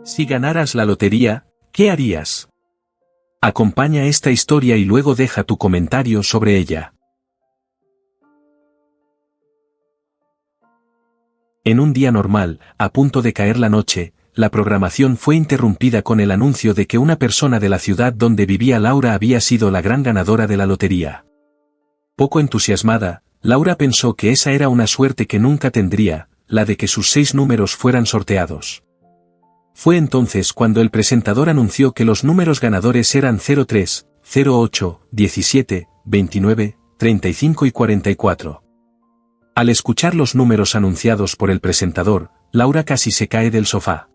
Si ganaras la lotería, ¿qué harías? Acompaña esta historia y luego deja tu comentario sobre ella. En un día normal, a punto de caer la noche, la programación fue interrumpida con el anuncio de que una persona de la ciudad donde vivía Laura había sido la gran ganadora de la lotería. Poco entusiasmada, Laura pensó que esa era una suerte que nunca tendría, la de que sus 6 números fueran sorteados. Fue entonces cuando el presentador anunció que los números ganadores eran 03, 08, 17, 29, 35 y 44. Al escuchar los números anunciados por el presentador, Laura casi se cae del sofá.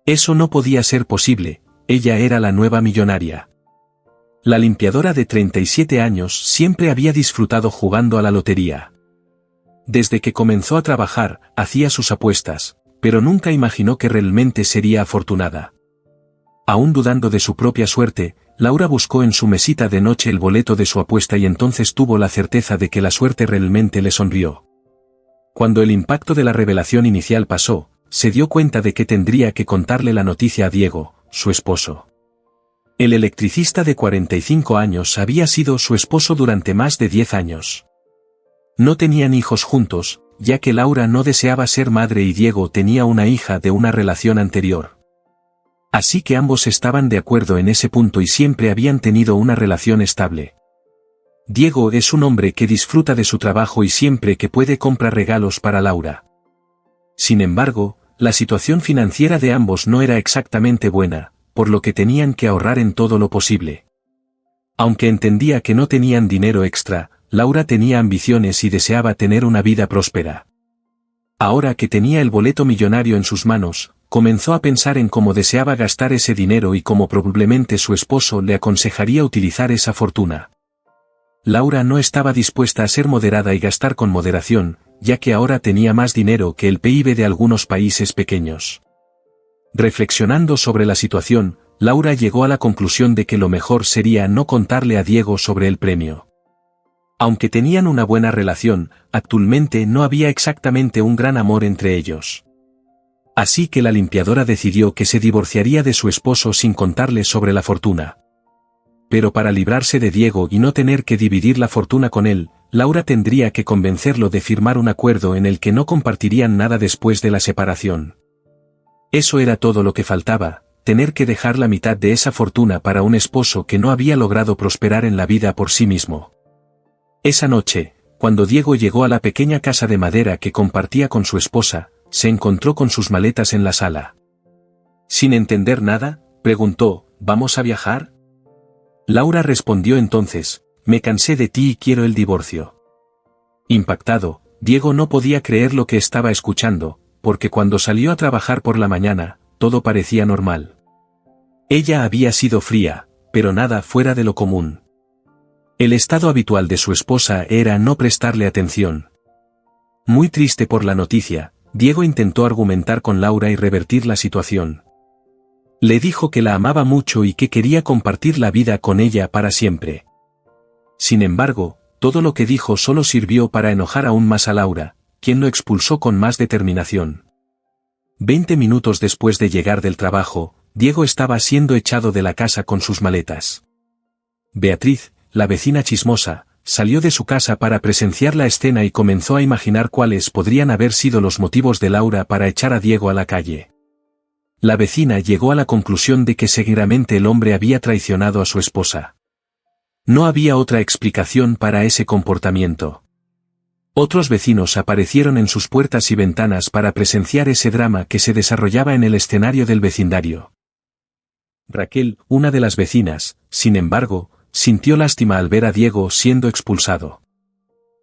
Eso no podía ser posible, ella era la nueva millonaria. La limpiadora de 37 años siempre había disfrutado jugando a la lotería. Desde que comenzó a trabajar, hacía sus apuestas, pero nunca imaginó que realmente sería afortunada. Aún dudando de su propia suerte, Laura buscó en su mesita de noche el boleto de su apuesta y entonces tuvo la certeza de que la suerte realmente le sonrió. Cuando el impacto de la revelación inicial pasó, se dio cuenta de que tendría que contarle la noticia a Diego, su esposo. El electricista de 45 años había sido su esposo durante más de 10 años. No tenían hijos juntos, ya que Laura no deseaba ser madre y Diego tenía una hija de una relación anterior. Así que ambos estaban de acuerdo en ese punto y siempre habían tenido una relación estable. Diego es un hombre que disfruta de su trabajo y siempre que puede compra regalos para Laura. Sin embargo, la situación financiera de ambos no era exactamente buena, por lo que tenían que ahorrar en todo lo posible. Aunque entendía que no tenían dinero extra, Laura tenía ambiciones y deseaba tener una vida próspera. Ahora que tenía el boleto millonario en sus manos, comenzó a pensar en cómo deseaba gastar ese dinero y cómo probablemente su esposo le aconsejaría utilizar esa fortuna. Laura no estaba dispuesta a ser moderada y gastar con moderación, ya que ahora tenía más dinero que el PIB de algunos países pequeños. Reflexionando sobre la situación, Laura llegó a la conclusión de que lo mejor sería no contarle a Diego sobre el premio. Aunque tenían una buena relación, actualmente no había exactamente un gran amor entre ellos. Así que la limpiadora decidió que se divorciaría de su esposo sin contarle sobre la fortuna. Pero para librarse de Diego y no tener que dividir la fortuna con él, Laura tendría que convencerlo de firmar un acuerdo en el que no compartirían nada después de la separación. Eso era todo lo que faltaba, tener que dejar la mitad de esa fortuna para un esposo que no había logrado prosperar en la vida por sí mismo. Esa noche, cuando Diego llegó a la pequeña casa de madera que compartía con su esposa, se encontró con sus maletas en la sala. Sin entender nada, preguntó, ¿vamos a viajar? Laura respondió entonces, me cansé de ti y quiero el divorcio. Impactado, Diego no podía creer lo que estaba escuchando, porque cuando salió a trabajar por la mañana, todo parecía normal. Ella había sido fría, pero nada fuera de lo común. El estado habitual de su esposa era no prestarle atención. Muy triste por la noticia, Diego intentó argumentar con Laura y revertir la situación. Le dijo que la amaba mucho y que quería compartir la vida con ella para siempre. Sin embargo, todo lo que dijo solo sirvió para enojar aún más a Laura, quien lo expulsó con más determinación. 20 minutos después de llegar del trabajo, Diego estaba siendo echado de la casa con sus maletas. Beatriz, la vecina chismosa, salió de su casa para presenciar la escena y comenzó a imaginar cuáles podrían haber sido los motivos de Laura para echar a Diego a la calle. La vecina llegó a la conclusión de que seguramente el hombre había traicionado a su esposa. No había otra explicación para ese comportamiento. Otros vecinos aparecieron en sus puertas y ventanas para presenciar ese drama que se desarrollaba en el escenario del vecindario. Raquel, una de las vecinas, sin embargo, sintió lástima al ver a Diego siendo expulsado.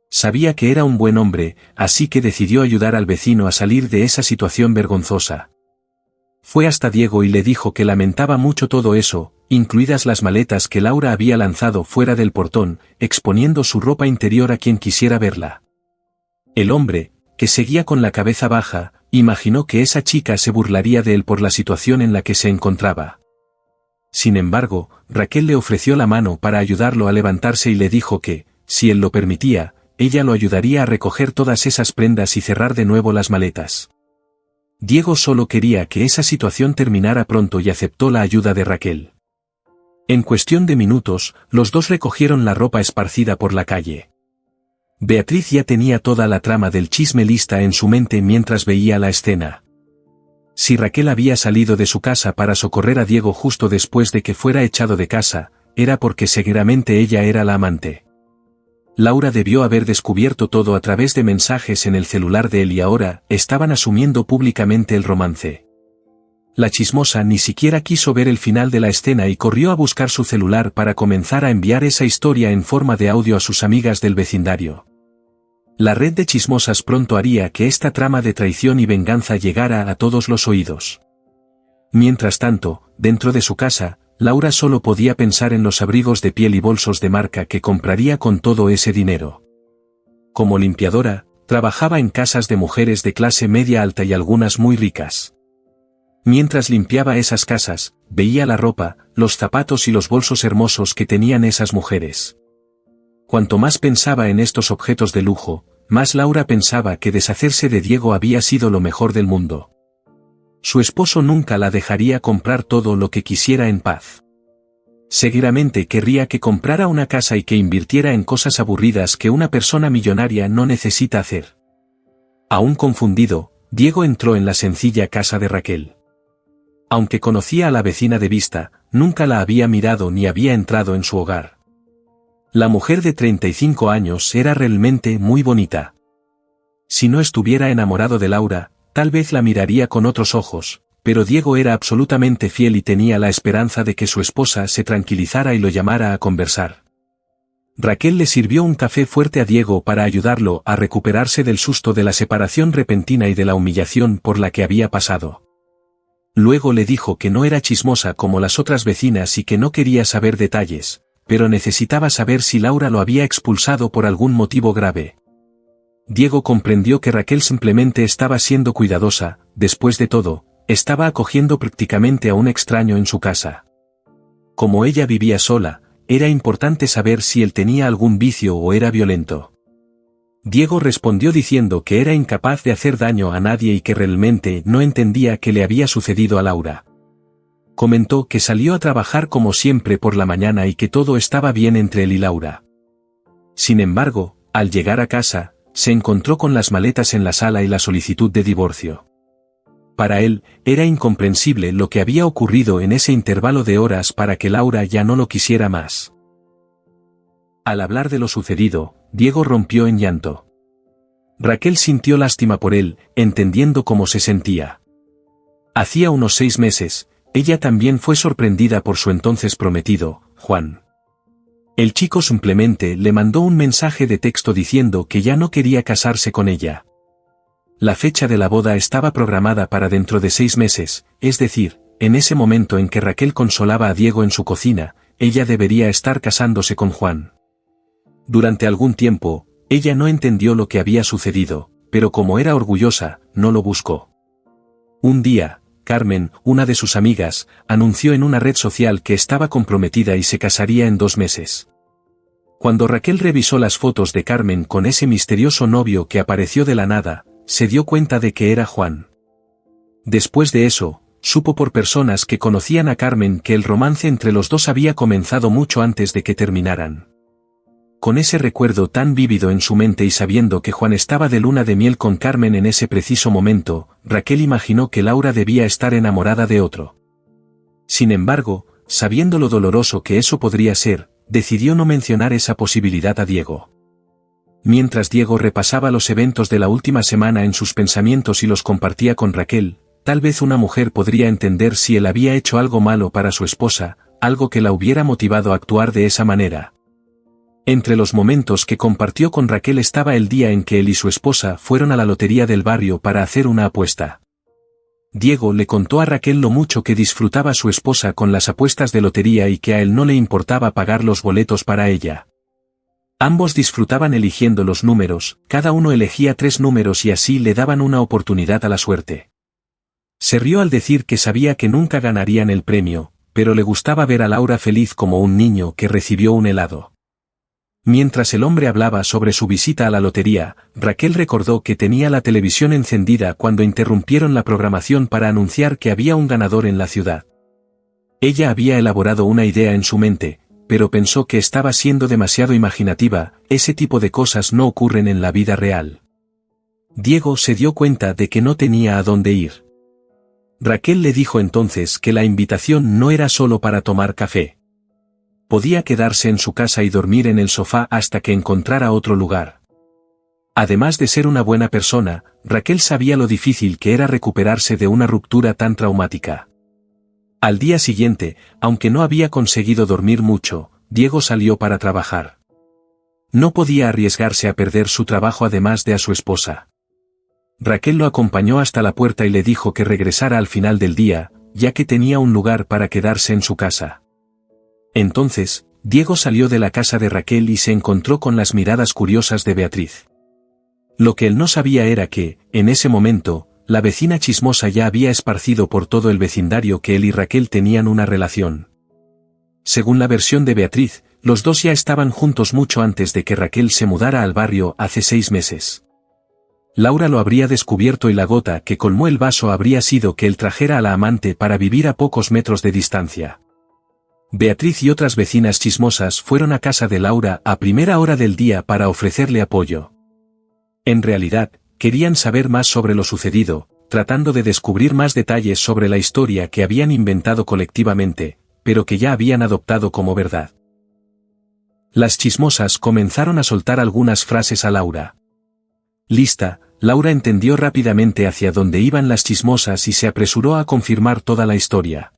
Sabía que era un buen hombre, así que decidió ayudar al vecino a salir de esa situación vergonzosa. Fue hasta Diego y le dijo que lamentaba mucho todo eso, incluidas las maletas que Laura había lanzado fuera del portón, exponiendo su ropa interior a quien quisiera verla. El hombre, que seguía con la cabeza baja, imaginó que esa chica se burlaría de él por la situación en la que se encontraba. Sin embargo, Raquel le ofreció la mano para ayudarlo a levantarse y le dijo que, si él lo permitía, ella lo ayudaría a recoger todas esas prendas y cerrar de nuevo las maletas. Diego solo quería que esa situación terminara pronto y aceptó la ayuda de Raquel. En cuestión de minutos, los dos recogieron la ropa esparcida por la calle. Beatriz ya tenía toda la trama del chisme lista en su mente mientras veía la escena. Si Raquel había salido de su casa para socorrer a Diego justo después de que fuera echado de casa, era porque seguramente ella era la amante. Laura debió haber descubierto todo a través de mensajes en el celular de él y ahora estaban asumiendo públicamente el romance. La chismosa ni siquiera quiso ver el final de la escena y corrió a buscar su celular para comenzar a enviar esa historia en forma de audio a sus amigas del vecindario. La red de chismosas pronto haría que esta trama de traición y venganza llegara a todos los oídos. Mientras tanto, dentro de su casa, Laura solo podía pensar en los abrigos de piel y bolsos de marca que compraría con todo ese dinero. Como limpiadora, trabajaba en casas de mujeres de clase media alta y algunas muy ricas. Mientras limpiaba esas casas, veía la ropa, los zapatos y los bolsos hermosos que tenían esas mujeres. Cuanto más pensaba en estos objetos de lujo, más Laura pensaba que deshacerse de Diego había sido lo mejor del mundo. Su esposo nunca la dejaría comprar todo lo que quisiera en paz. Seguramente querría que comprara una casa y que invirtiera en cosas aburridas que una persona millonaria no necesita hacer. Aún confundido, Diego entró en la sencilla casa de Raquel. Aunque conocía a la vecina de vista, nunca la había mirado ni había entrado en su hogar. La mujer de 35 años era realmente muy bonita. Si no estuviera enamorado de Laura, tal vez la miraría con otros ojos, pero Diego era absolutamente fiel y tenía la esperanza de que su esposa se tranquilizara y lo llamara a conversar. Raquel le sirvió un café fuerte a Diego para ayudarlo a recuperarse del susto de la separación repentina y de la humillación por la que había pasado. Luego le dijo que no era chismosa como las otras vecinas y que no quería saber detalles, pero necesitaba saber si Laura lo había expulsado por algún motivo grave. Diego comprendió que Raquel simplemente estaba siendo cuidadosa, después de todo, estaba acogiendo prácticamente a un extraño en su casa. Como ella vivía sola, era importante saber si él tenía algún vicio o era violento. Diego respondió diciendo que era incapaz de hacer daño a nadie y que realmente no entendía qué le había sucedido a Laura. Comentó que salió a trabajar como siempre por la mañana y que todo estaba bien entre él y Laura. Sin embargo, al llegar a casa, se encontró con las maletas en la sala y la solicitud de divorcio. Para él, era incomprensible lo que había ocurrido en ese intervalo de horas para que Laura ya no lo quisiera más. Al hablar de lo sucedido, Diego rompió en llanto. Raquel sintió lástima por él, entendiendo cómo se sentía. Hacía unos 6 meses, ella también fue sorprendida por su entonces prometido, Juan. El chico simplemente le mandó un mensaje de texto diciendo que ya no quería casarse con ella. La fecha de la boda estaba programada para dentro de 6 meses, es decir, en ese momento en que Raquel consolaba a Diego en su cocina, ella debería estar casándose con Juan. Durante algún tiempo, ella no entendió lo que había sucedido, pero como era orgullosa, no lo buscó. Un día, Carmen, una de sus amigas, anunció en una red social que estaba comprometida y se casaría en 2 meses. Cuando Raquel revisó las fotos de Carmen con ese misterioso novio que apareció de la nada, se dio cuenta de que era Juan. Después de eso, supo por personas que conocían a Carmen que el romance entre los dos había comenzado mucho antes de que terminaran. Con ese recuerdo tan vívido en su mente y sabiendo que Juan estaba de luna de miel con Carmen en ese preciso momento, Raquel imaginó que Laura debía estar enamorada de otro. Sin embargo, sabiendo lo doloroso que eso podría ser, decidió no mencionar esa posibilidad a Diego. Mientras Diego repasaba los eventos de la última semana en sus pensamientos y los compartía con Raquel, tal vez una mujer podría entender si él había hecho algo malo para su esposa, algo que la hubiera motivado a actuar de esa manera. Entre los momentos que compartió con Raquel estaba el día en que él y su esposa fueron a la lotería del barrio para hacer una apuesta. Diego le contó a Raquel lo mucho que disfrutaba su esposa con las apuestas de lotería y que a él no le importaba pagar los boletos para ella. Ambos disfrutaban eligiendo los números, cada uno elegía 3 números y así le daban una oportunidad a la suerte. Se rió al decir que sabía que nunca ganarían el premio, pero le gustaba ver a Laura feliz como un niño que recibió un helado. Mientras el hombre hablaba sobre su visita a la lotería, Raquel recordó que tenía la televisión encendida cuando interrumpieron la programación para anunciar que había un ganador en la ciudad. Ella había elaborado una idea en su mente, pero pensó que estaba siendo demasiado imaginativa. Ese tipo de cosas no ocurren en la vida real. Diego se dio cuenta de que no tenía a dónde ir. Raquel le dijo entonces que la invitación no era solo para tomar café. Podía quedarse en su casa y dormir en el sofá hasta que encontrara otro lugar. Además de ser una buena persona, Raquel sabía lo difícil que era recuperarse de una ruptura tan traumática. Al día siguiente, aunque no había conseguido dormir mucho, Diego salió para trabajar. No podía arriesgarse a perder su trabajo además de a su esposa. Raquel lo acompañó hasta la puerta y le dijo que regresara al final del día, ya que tenía un lugar para quedarse en su casa. Entonces, Diego salió de la casa de Raquel y se encontró con las miradas curiosas de Beatriz. Lo que él no sabía era que, en ese momento, la vecina chismosa ya había esparcido por todo el vecindario que él y Raquel tenían una relación. Según la versión de Beatriz, los dos ya estaban juntos mucho antes de que Raquel se mudara al barrio hace 6 meses. Laura lo habría descubierto y la gota que colmó el vaso habría sido que él trajera a la amante para vivir a pocos metros de distancia. Beatriz y otras vecinas chismosas fueron a casa de Laura a primera hora del día para ofrecerle apoyo. En realidad, querían saber más sobre lo sucedido, tratando de descubrir más detalles sobre la historia que habían inventado colectivamente, pero que ya habían adoptado como verdad. Las chismosas comenzaron a soltar algunas frases a Laura. Lista, Laura entendió rápidamente hacia dónde iban las chismosas y se apresuró a confirmar toda la historia.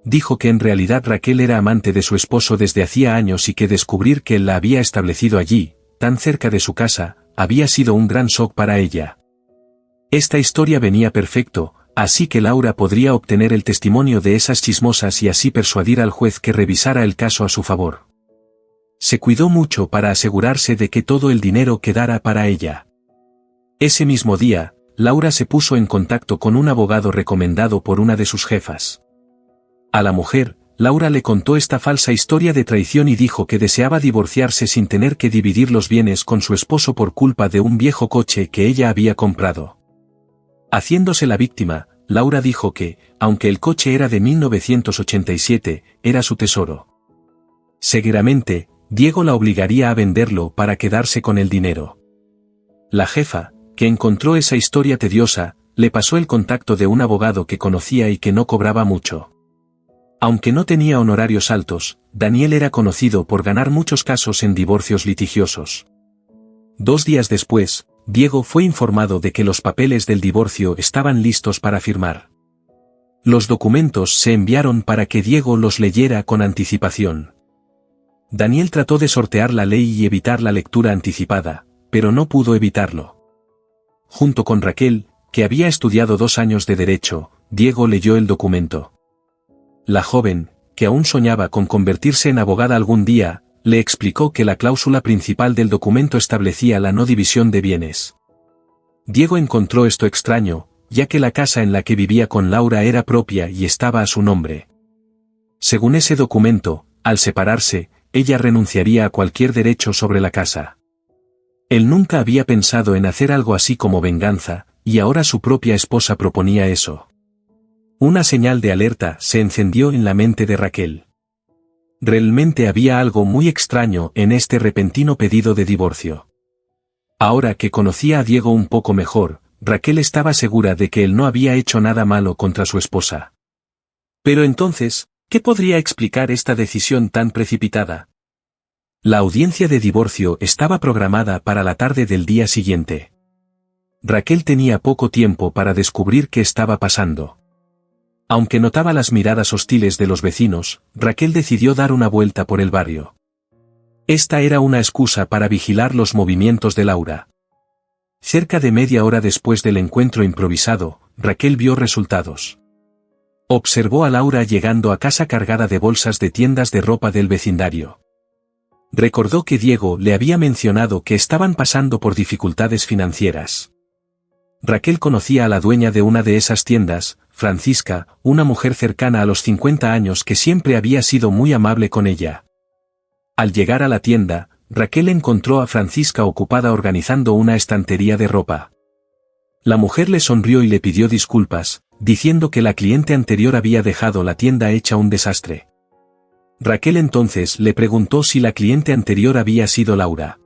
Dijo que en realidad Raquel era amante de su esposo desde hacía años y que descubrir que él la había establecido allí, tan cerca de su casa, había sido un gran shock para ella. Esta historia venía perfecto, así que Laura podría obtener el testimonio de esas chismosas y así persuadir al juez que revisara el caso a su favor. Se cuidó mucho para asegurarse de que todo el dinero quedara para ella. Ese mismo día, Laura se puso en contacto con un abogado recomendado por una de sus jefas. A la mujer, Laura le contó esta falsa historia de traición y dijo que deseaba divorciarse sin tener que dividir los bienes con su esposo por culpa de un viejo coche que ella había comprado. Haciéndose la víctima, Laura dijo que, aunque el coche era de 1987, era su tesoro. Seguramente, Diego la obligaría a venderlo para quedarse con el dinero. La jefa, que encontró esa historia tediosa, le pasó el contacto de un abogado que conocía y que no cobraba mucho. Aunque no tenía honorarios altos, Daniel era conocido por ganar muchos casos en divorcios litigiosos. 2 días después, Diego fue informado de que los papeles del divorcio estaban listos para firmar. Los documentos se enviaron para que Diego los leyera con anticipación. Daniel trató de sortear la ley y evitar la lectura anticipada, pero no pudo evitarlo. Junto con Raquel, que había estudiado 2 años de derecho, Diego leyó el documento. La joven, que aún soñaba con convertirse en abogada algún día, le explicó que la cláusula principal del documento establecía la no división de bienes. Diego encontró esto extraño, ya que la casa en la que vivía con Laura era propia y estaba a su nombre. Según ese documento, al separarse, ella renunciaría a cualquier derecho sobre la casa. Él nunca había pensado en hacer algo así como venganza, y ahora su propia esposa proponía eso. Una señal de alerta se encendió en la mente de Raquel. Realmente había algo muy extraño en este repentino pedido de divorcio. Ahora que conocía a Diego un poco mejor, Raquel estaba segura de que él no había hecho nada malo contra su esposa. Pero entonces, ¿qué podría explicar esta decisión tan precipitada? La audiencia de divorcio estaba programada para la tarde del día siguiente. Raquel tenía poco tiempo para descubrir qué estaba pasando. Aunque notaba las miradas hostiles de los vecinos, Raquel decidió dar una vuelta por el barrio. Esta era una excusa para vigilar los movimientos de Laura. Cerca de media hora después del encuentro improvisado, Raquel vio resultados. Observó a Laura llegando a casa cargada de bolsas de tiendas de ropa del vecindario. Recordó que Diego le había mencionado que estaban pasando por dificultades financieras. Raquel conocía a la dueña de una de esas tiendas, Francisca, una mujer cercana a los 50 años que siempre había sido muy amable con ella. Al llegar a la tienda, Raquel encontró a Francisca ocupada organizando una estantería de ropa. La mujer le sonrió y le pidió disculpas, diciendo que la cliente anterior había dejado la tienda hecha un desastre. Raquel entonces le preguntó si la cliente anterior había sido Laura.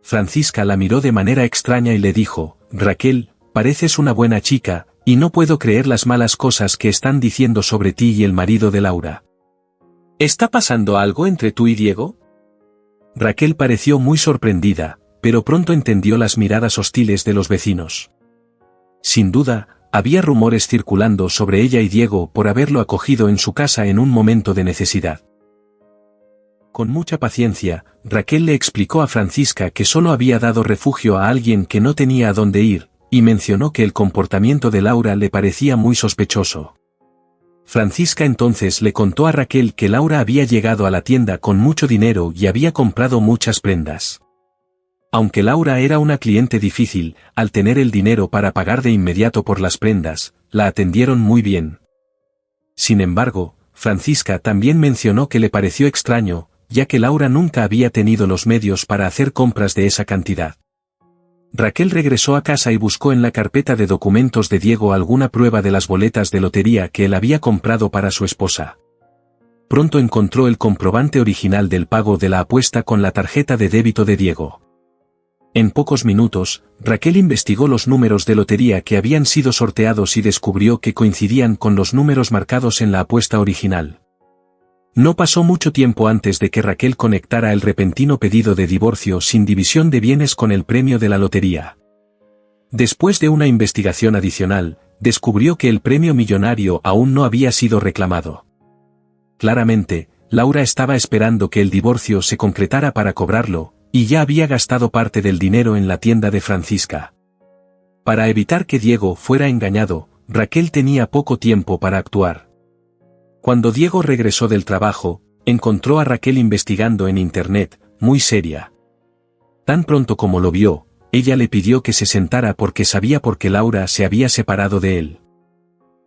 Francisca la miró de manera extraña y le dijo: Raquel, pareces una buena chica, y no puedo creer las malas cosas que están diciendo sobre ti y el marido de Laura. ¿Está pasando algo entre tú y Diego? Raquel pareció muy sorprendida, pero pronto entendió las miradas hostiles de los vecinos. Sin duda, había rumores circulando sobre ella y Diego por haberlo acogido en su casa en un momento de necesidad. Con mucha paciencia, Raquel le explicó a Francisca que solo había dado refugio a alguien que no tenía a dónde ir, y mencionó que el comportamiento de Laura le parecía muy sospechoso. Francisca entonces le contó a Raquel que Laura había llegado a la tienda con mucho dinero y había comprado muchas prendas. Aunque Laura era una cliente difícil, al tener el dinero para pagar de inmediato por las prendas, la atendieron muy bien. Sin embargo, Francisca también mencionó que le pareció extraño, ya que Laura nunca había tenido los medios para hacer compras de esa cantidad. Raquel regresó a casa y buscó en la carpeta de documentos de Diego alguna prueba de las boletas de lotería que él había comprado para su esposa. Pronto encontró el comprobante original del pago de la apuesta con la tarjeta de débito de Diego. En pocos minutos, Raquel investigó los números de lotería que habían sido sorteados y descubrió que coincidían con los números marcados en la apuesta original. No pasó mucho tiempo antes de que Raquel conectara el repentino pedido de divorcio sin división de bienes con el premio de la lotería. Después de una investigación adicional, descubrió que el premio millonario aún no había sido reclamado. Claramente, Laura estaba esperando que el divorcio se concretara para cobrarlo, y ya había gastado parte del dinero en la tienda de Francisca. Para evitar que Diego fuera engañado, Raquel tenía poco tiempo para actuar. Cuando Diego regresó del trabajo, encontró a Raquel investigando en internet, muy seria. Tan pronto como lo vio, ella le pidió que se sentara porque sabía por qué Laura se había separado de él.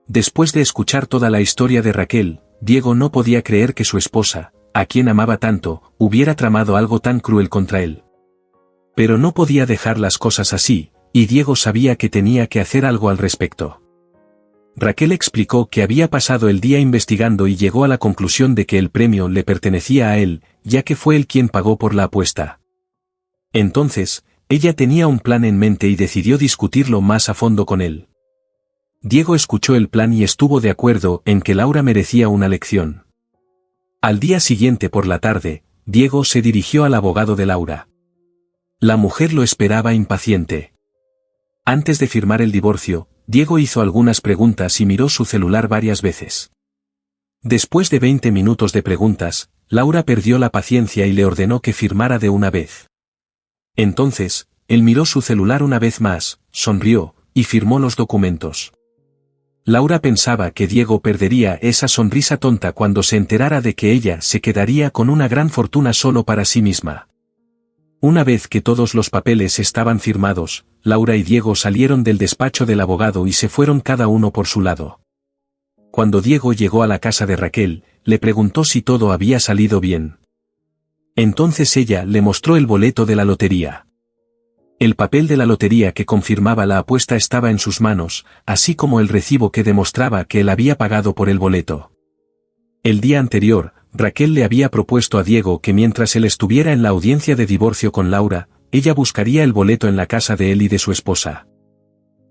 Después de escuchar toda la historia de Raquel, Diego no podía creer que su esposa, a quien amaba tanto, hubiera tramado algo tan cruel contra él. Pero no podía dejar las cosas así, y Diego sabía que tenía que hacer algo al respecto. Raquel explicó que había pasado el día investigando y llegó a la conclusión de que el premio le pertenecía a él, ya que fue él quien pagó por la apuesta. Entonces, ella tenía un plan en mente y decidió discutirlo más a fondo con él. Diego escuchó el plan y estuvo de acuerdo en que Laura merecía una lección. Al día siguiente por la tarde, Diego se dirigió al abogado de Laura. La mujer lo esperaba impaciente. Antes de firmar el divorcio, Diego hizo algunas preguntas y miró su celular varias veces. Después de 20 minutos de preguntas, Laura perdió la paciencia y le ordenó que firmara de una vez. Entonces, él miró su celular una vez más, sonrió, y firmó los documentos. Laura pensaba que Diego perdería esa sonrisa tonta cuando se enterara de que ella se quedaría con una gran fortuna solo para sí misma. Una vez que todos los papeles estaban firmados, Laura y Diego salieron del despacho del abogado y se fueron cada uno por su lado. Cuando Diego llegó a la casa de Raquel, le preguntó si todo había salido bien. Entonces ella le mostró el boleto de la lotería. El papel de la lotería que confirmaba la apuesta estaba en sus manos, así como el recibo que demostraba que él había pagado por el boleto. El día anterior, Raquel le había propuesto a Diego que mientras él estuviera en la audiencia de divorcio con Laura, ella buscaría el boleto en la casa de él y de su esposa.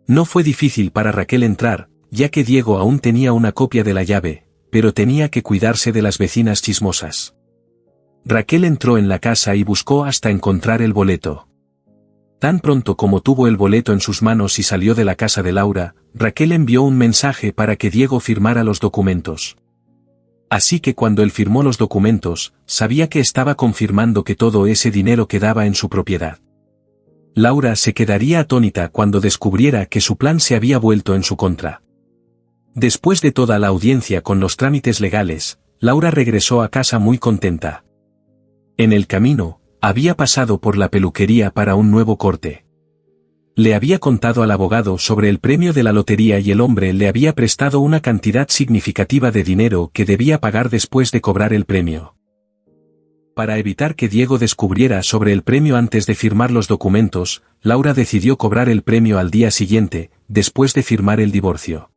No fue difícil para Raquel entrar, ya que Diego aún tenía una copia de la llave, pero tenía que cuidarse de las vecinas chismosas. Raquel entró en la casa y buscó hasta encontrar el boleto. Tan pronto como tuvo el boleto en sus manos y salió de la casa de Laura, Raquel envió un mensaje para que Diego firmara los documentos. Así que cuando él firmó los documentos, sabía que estaba confirmando que todo ese dinero quedaba en su propiedad. Laura se quedaría atónita cuando descubriera que su plan se había vuelto en su contra. Después de toda la audiencia con los trámites legales, Laura regresó a casa muy contenta. En el camino, había pasado por la peluquería para un nuevo corte. Le había contado al abogado sobre el premio de la lotería y el hombre le había prestado una cantidad significativa de dinero que debía pagar después de cobrar el premio. Para evitar que Diego descubriera sobre el premio antes de firmar los documentos, Laura decidió cobrar el premio al día siguiente, después de firmar el divorcio.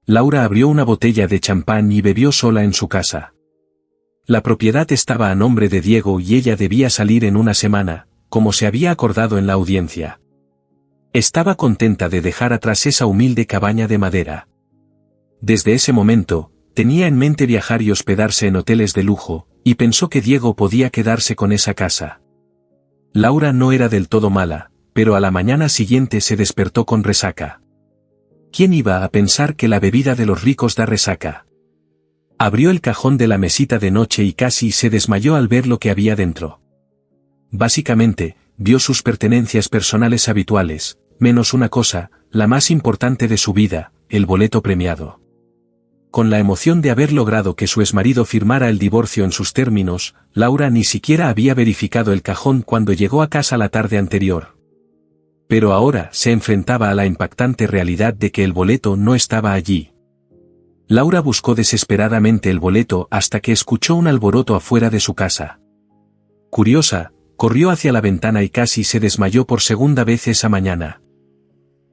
Laura abrió una botella de champán y bebió sola en su casa. La propiedad estaba a nombre de Diego y ella debía salir en una semana, como se había acordado en la audiencia. Estaba contenta de dejar atrás esa humilde cabaña de madera. Desde ese momento, tenía en mente viajar y hospedarse en hoteles de lujo, y pensó que Diego podía quedarse con esa casa. Laura no era del todo mala, pero a la mañana siguiente se despertó con resaca. ¿Quién iba a pensar que la bebida de los ricos da resaca? Abrió el cajón de la mesita de noche y casi se desmayó al ver lo que había dentro. Básicamente, vio sus pertenencias personales habituales, menos una cosa, la más importante de su vida, el boleto premiado. Con la emoción de haber logrado que su exmarido firmara el divorcio en sus términos, Laura ni siquiera había verificado el cajón cuando llegó a casa la tarde anterior. Pero ahora se enfrentaba a la impactante realidad de que el boleto no estaba allí. Laura buscó desesperadamente el boleto hasta que escuchó un alboroto afuera de su casa. Curiosa, corrió hacia la ventana y casi se desmayó por segunda vez esa mañana.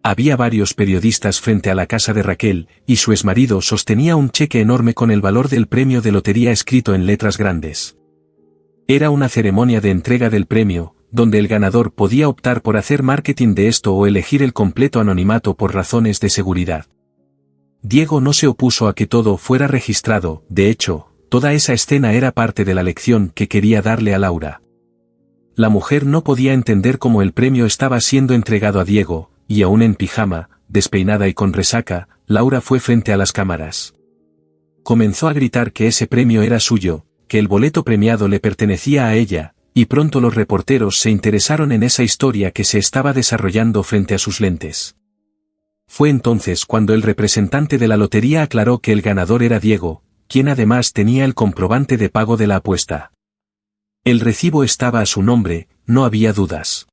Había varios periodistas frente a la casa de Raquel, y su exmarido sostenía un cheque enorme con el valor del premio de lotería escrito en letras grandes. Era una ceremonia de entrega del premio, donde el ganador podía optar por hacer marketing de esto o elegir el completo anonimato por razones de seguridad. Diego no se opuso a que todo fuera registrado, de hecho, toda esa escena era parte de la lección que quería darle a Laura. La mujer no podía entender cómo el premio estaba siendo entregado a Diego, y aún en pijama, despeinada y con resaca, Laura fue frente a las cámaras. Comenzó a gritar que ese premio era suyo, que el boleto premiado le pertenecía a ella, y pronto los reporteros se interesaron en esa historia que se estaba desarrollando frente a sus lentes. Fue entonces cuando el representante de la lotería aclaró que el ganador era Diego, quien además tenía el comprobante de pago de la apuesta. El recibo estaba a su nombre, no había dudas.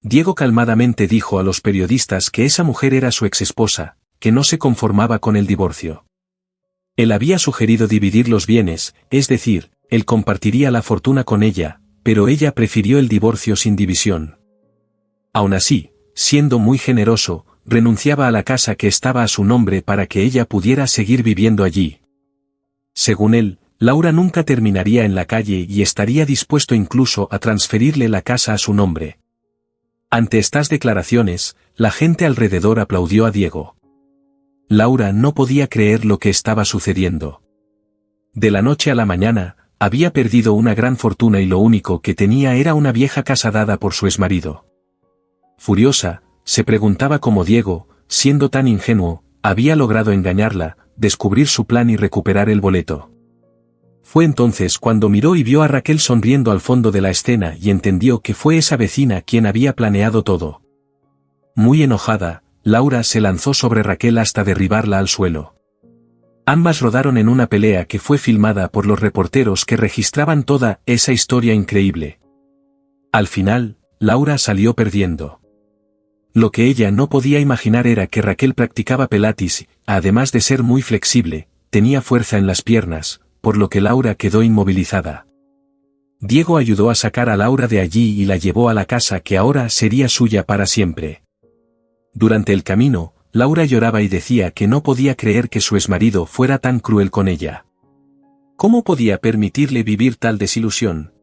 Diego calmadamente dijo a los periodistas que esa mujer era su exesposa, que no se conformaba con el divorcio. Él había sugerido dividir los bienes, es decir, él compartiría la fortuna con ella, pero ella prefirió el divorcio sin división. Aún así, siendo muy generoso, renunciaba a la casa que estaba a su nombre para que ella pudiera seguir viviendo allí. Según él, Laura nunca terminaría en la calle y estaría dispuesto incluso a transferirle la casa a su nombre. Ante estas declaraciones, la gente alrededor aplaudió a Diego. Laura no podía creer lo que estaba sucediendo. De la noche a la mañana, había perdido una gran fortuna y lo único que tenía era una vieja casa dada por su exmarido. Furiosa, se preguntaba cómo Diego, siendo tan ingenuo, había logrado engañarla, descubrir su plan y recuperar el boleto. Fue entonces cuando miró y vio a Raquel sonriendo al fondo de la escena y entendió que fue esa vecina quien había planeado todo. Muy enojada, Laura se lanzó sobre Raquel hasta derribarla al suelo. Ambas rodaron en una pelea que fue filmada por los reporteros que registraban toda esa historia increíble. Al final, Laura salió perdiendo. Lo que ella no podía imaginar era que Raquel practicaba pilates, además de ser muy flexible, tenía fuerza en las piernas, por lo que Laura quedó inmovilizada. Diego ayudó a sacar a Laura de allí y la llevó a la casa que ahora sería suya para siempre. Durante el camino, Laura lloraba y decía que no podía creer que su exmarido fuera tan cruel con ella. ¿Cómo podía permitirle vivir tal desilusión?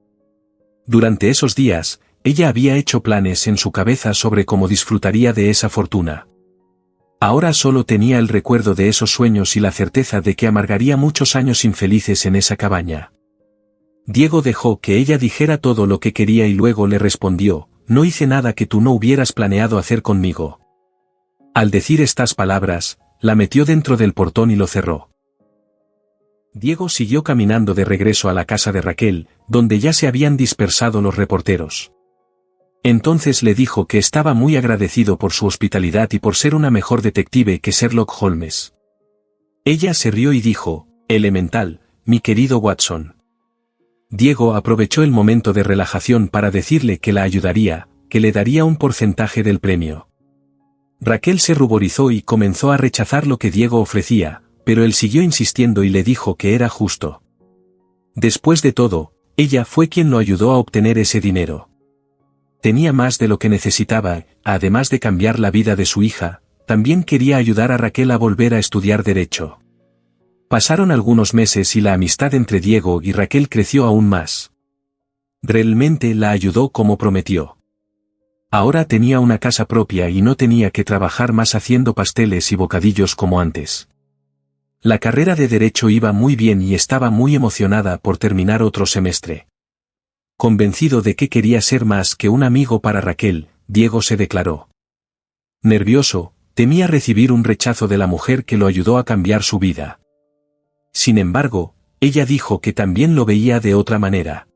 Durante esos días, ella había hecho planes en su cabeza sobre cómo disfrutaría de esa fortuna. Ahora solo tenía el recuerdo de esos sueños y la certeza de que amargaría muchos años infelices en esa cabaña. Diego dejó que ella dijera todo lo que quería y luego le respondió, «No hice nada que tú no hubieras planeado hacer conmigo». Al decir estas palabras, la metió dentro del portón y lo cerró. Diego siguió caminando de regreso a la casa de Raquel, donde ya se habían dispersado los reporteros. Entonces le dijo que estaba muy agradecido por su hospitalidad y por ser una mejor detective que Sherlock Holmes. Ella se rió y dijo, «Elemental, mi querido Watson». Diego aprovechó el momento de relajación para decirle que la ayudaría, que le daría un porcentaje del premio. Raquel se ruborizó y comenzó a rechazar lo que Diego ofrecía, pero él siguió insistiendo y le dijo que era justo. Después de todo, Ella fue quien lo ayudó a obtener ese dinero. Tenía más de lo que necesitaba, además de cambiar la vida de su hija, también quería ayudar a Raquel a volver a estudiar Derecho. Pasaron algunos meses y la amistad entre Diego y Raquel creció aún más. Realmente la ayudó como prometió. Ahora tenía una casa propia y no tenía que trabajar más haciendo pasteles y bocadillos como antes. La carrera de Derecho iba muy bien y estaba muy emocionada por terminar otro semestre. Convencido de que quería ser más que un amigo para Raquel, Diego se declaró. Nervioso, temía recibir un rechazo de la mujer que lo ayudó a cambiar su vida. Sin embargo, ella dijo que también lo veía de otra manera.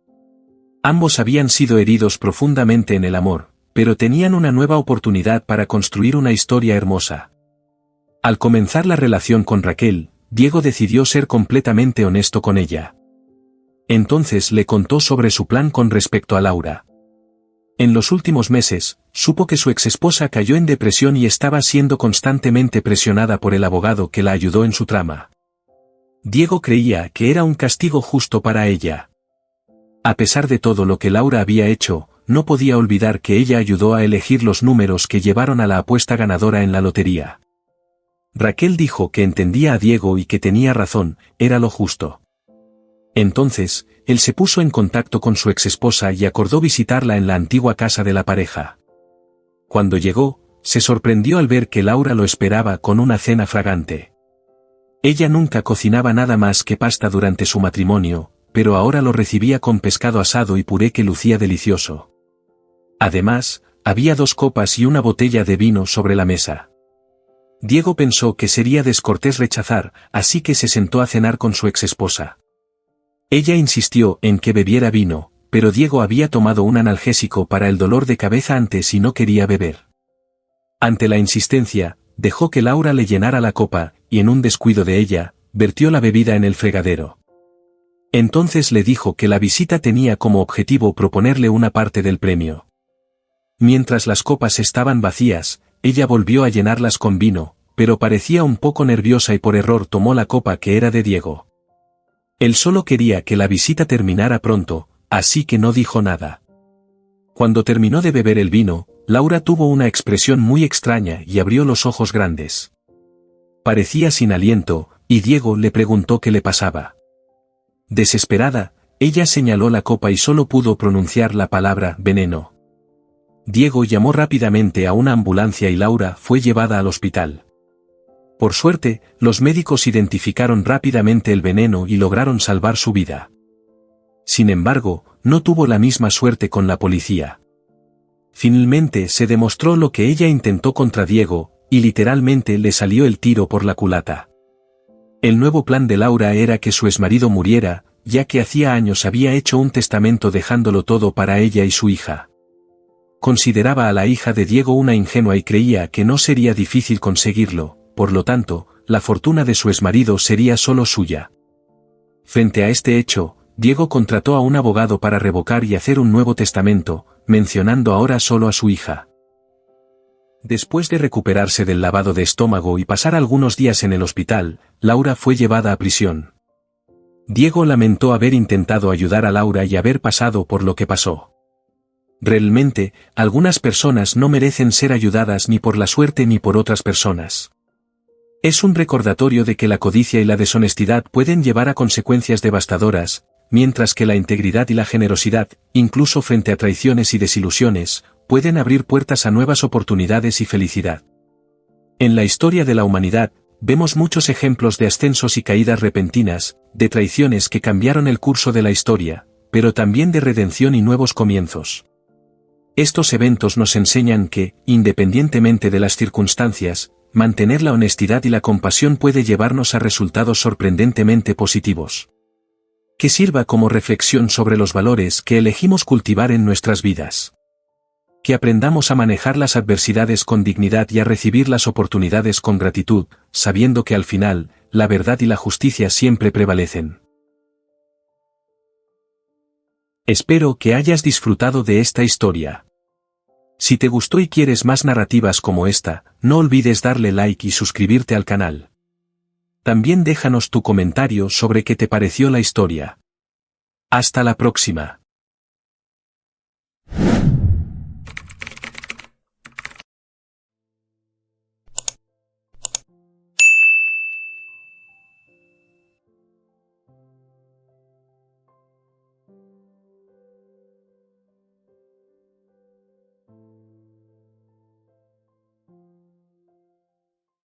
Ambos habían sido heridos profundamente en el amor, pero tenían una nueva oportunidad para construir una historia hermosa. Al comenzar la relación con Raquel, Diego decidió ser completamente honesto con ella. Entonces le contó sobre su plan con respecto a Laura. En los últimos meses, supo que su exesposa cayó en depresión y estaba siendo constantemente presionada por el abogado que la ayudó en su trama. Diego creía que era un castigo justo para ella. A pesar de todo lo que Laura había hecho, no podía olvidar que ella ayudó a elegir los números que llevaron a la apuesta ganadora en la lotería. Raquel dijo que entendía a Diego y que tenía razón, era lo justo. Entonces, él se puso en contacto con su exesposa y acordó visitarla en la antigua casa de la pareja. Cuando llegó, se sorprendió al ver que Laura lo esperaba con una cena fragante. Ella nunca cocinaba nada más que pasta durante su matrimonio, pero ahora lo recibía con pescado asado y puré que lucía delicioso. Además, había 2 copas y una botella de vino sobre la mesa. Diego pensó que sería descortés rechazar, así que se sentó a cenar con su exesposa. Ella insistió en que bebiera vino, pero Diego había tomado un analgésico para el dolor de cabeza antes y no quería beber. Ante la insistencia, dejó que Laura le llenara la copa, y en un descuido de ella, vertió la bebida en el fregadero. Entonces le dijo que la visita tenía como objetivo proponerle una parte del premio. Mientras las copas estaban vacías, ella volvió a llenarlas con vino, pero parecía un poco nerviosa y por error tomó la copa que era de Diego. Él solo quería que la visita terminara pronto, así que no dijo nada. Cuando terminó de beber el vino, Laura tuvo una expresión muy extraña y abrió los ojos grandes. Parecía sin aliento, y Diego le preguntó qué le pasaba. Desesperada, ella señaló la copa y solo pudo pronunciar la palabra veneno. Diego llamó rápidamente a una ambulancia y Laura fue llevada al hospital. Por suerte, los médicos identificaron rápidamente el veneno y lograron salvar su vida. Sin embargo, no tuvo la misma suerte con la policía. Finalmente se demostró lo que ella intentó contra Diego, y literalmente le salió el tiro por la culata. El nuevo plan de Laura era que su exmarido muriera, ya que hacía años había hecho un testamento dejándolo todo para ella y su hija. Consideraba a la hija de Diego una ingenua y creía que no sería difícil conseguirlo, por lo tanto, la fortuna de su exmarido sería solo suya. Frente a este hecho, Diego contrató a un abogado para revocar y hacer un nuevo testamento, mencionando ahora solo a su hija. Después de recuperarse del lavado de estómago y pasar algunos días en el hospital, Laura fue llevada a prisión. Diego lamentó haber intentado ayudar a Laura y haber pasado por lo que pasó. Realmente, algunas personas no merecen ser ayudadas ni por la suerte ni por otras personas. Es un recordatorio de que la codicia y la deshonestidad pueden llevar a consecuencias devastadoras, mientras que la integridad y la generosidad, incluso frente a traiciones y desilusiones, pueden abrir puertas a nuevas oportunidades y felicidad. En la historia de la humanidad, vemos muchos ejemplos de ascensos y caídas repentinas, de traiciones que cambiaron el curso de la historia, pero también de redención y nuevos comienzos. Estos eventos nos enseñan que, independientemente de las circunstancias, mantener la honestidad y la compasión puede llevarnos a resultados sorprendentemente positivos. Que sirva como reflexión sobre los valores que elegimos cultivar en nuestras vidas. Que aprendamos a manejar las adversidades con dignidad y a recibir las oportunidades con gratitud, sabiendo que al final, la verdad y la justicia siempre prevalecen. Espero que hayas disfrutado de esta historia. Si te gustó y quieres más narrativas como esta, no olvides darle like y suscribirte al canal. También déjanos tu comentario sobre qué te pareció la historia. Hasta la próxima.